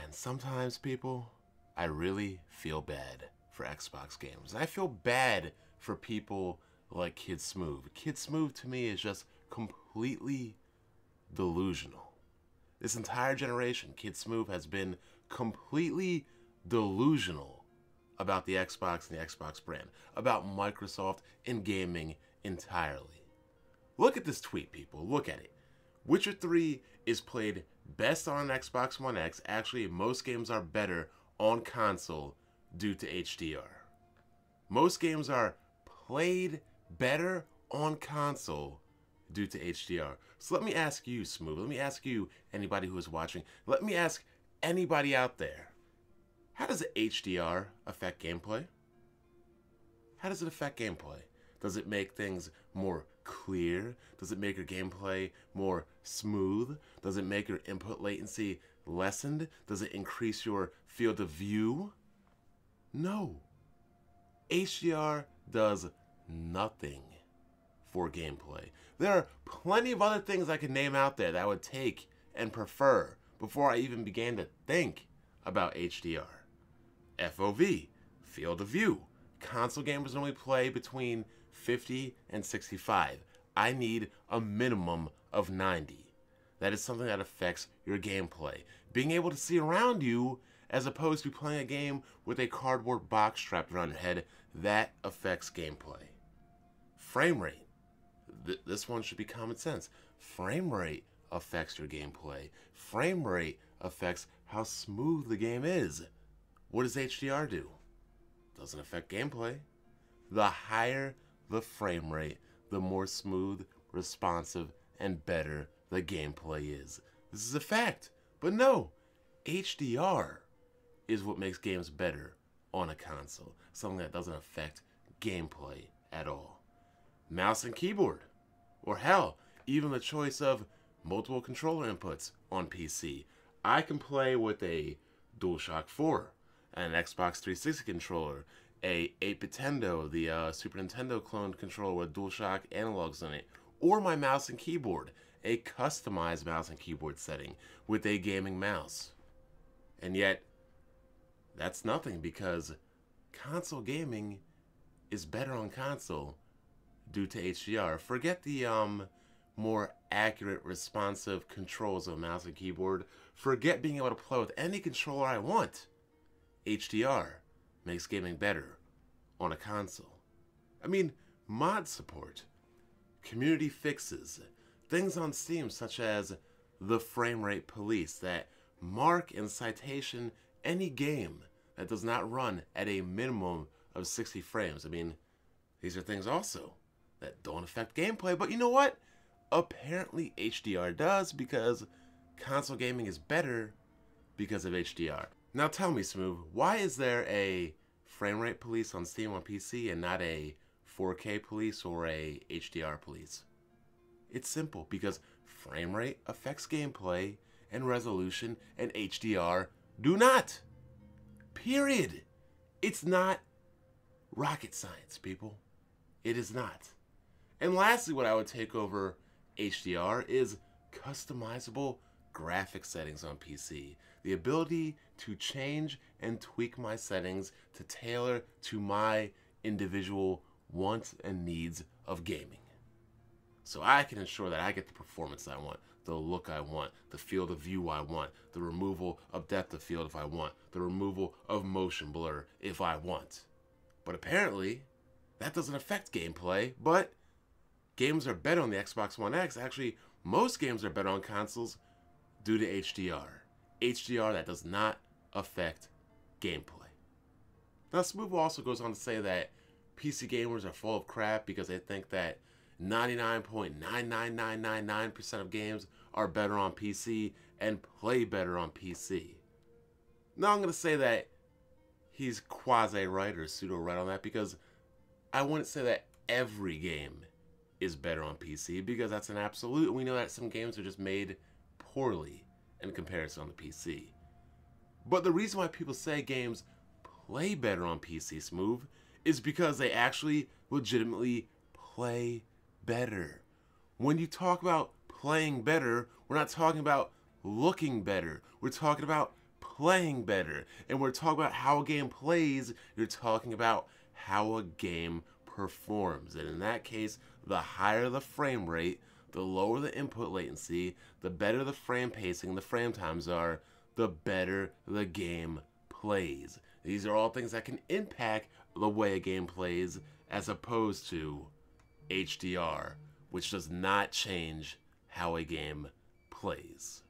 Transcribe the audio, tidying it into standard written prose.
man, sometimes people, I really feel bad for Xbox games. I feel bad for people like Kid Smooth. Kid Smooth to me is just completely delusional. This entire generation, Kid Smooth has been completely delusional about the Xbox and the Xbox brand, about Microsoft and gaming entirely. Look at this tweet, people. Look at it. Witcher 3 is played best on an Xbox One X. Actually, most games are better on console due to HDR. Most games are played better on console due to HDR. So let me ask you, Smooth. Let me ask you, anybody who is watching. Let me ask anybody out there. How does HDR affect gameplay? How does it affect gameplay? Does it make things more clear? Does it make your gameplay more smooth? Does it make your input latency lessened? Does it increase your field of view? No. HDR does nothing for gameplay. There are plenty of other things I could name out there that I would take and prefer before I even began to think about HDR. FOV, field of view. Console gamers normally play between 50 and 65. I need a minimum of 90. That is something that affects your gameplay. Being able to see around you as opposed to playing a game with a cardboard box strapped around your head, that affects gameplay. Frame rate. This one should be common sense. Frame rate affects your gameplay. Frame rate affects how smooth the game is. What does HDR do? Doesn't affect gameplay. The higher the frame rate, the more smooth, responsive, and better the gameplay is. This is a fact. But no, HDR is what makes games better on a console. Something that doesn't affect gameplay at all. Mouse and keyboard. Or hell, even the choice of multiple controller inputs on PC. I can play with a DualShock 4, an Xbox 360 controller, a 8-bit Nintendo, the Super Nintendo cloned controller with DualShock analogs on it, or my mouse and keyboard, a customized mouse and keyboard setting with a gaming mouse. And yet, that's nothing because console gaming is better on console due to HDR. Forget the more accurate, responsive controls of mouse and keyboard. Forget being able to play with any controller I want. HDR makes gaming better on a console. I mean, mod support, community fixes, things on Steam such as the frame rate police that mark and citation any game that does not run at a minimum of 60 frames. I mean, these are things also that don't affect gameplay, but you know what? Apparently HDR does because console gaming is better because of HDR. Now tell me, Smooth, why is there a frame rate police on Steam on PC and not a 4K police or a HDR police? It's simple, because frame rate affects gameplay and resolution, and HDR do not. Period. It's not rocket science, people. It is not. And lastly, what I would take over HDR is customizable graphic settings on PC. The ability to change and tweak my settings to tailor to my individual wants and needs of gaming. So I can ensure that I get the performance I want, the look I want, the field of view I want, the removal of depth of field if I want, the removal of motion blur if I want. But apparently, that doesn't affect gameplay, but games are better on the Xbox One X. Actually, most games are better on consoles due to HDR. HDR that does not affect gameplay. Now, Smooth also goes on to say that PC gamers are full of crap because they think that 99.99999% of games are better on PC and play better on PC. Now, I'm going to say that he's quasi-right or pseudo-right on that because I wouldn't say that every game is better on PC because that's an absolute. We know that some games are just made poorly in comparison on the PC. But the reason why people say games play better on PC, Smooth, is because they actually legitimately play better. When you talk about playing better, we're not talking about looking better. We're talking about playing better. And we're talking about how a game plays, you're talking about how a game performs. And in that case, the higher the frame rate, the lower the input latency, the better the frame pacing, the frame times are, the better the game plays. These are all things that can impact the way a game plays, as opposed to HDR, which does not change how a game plays.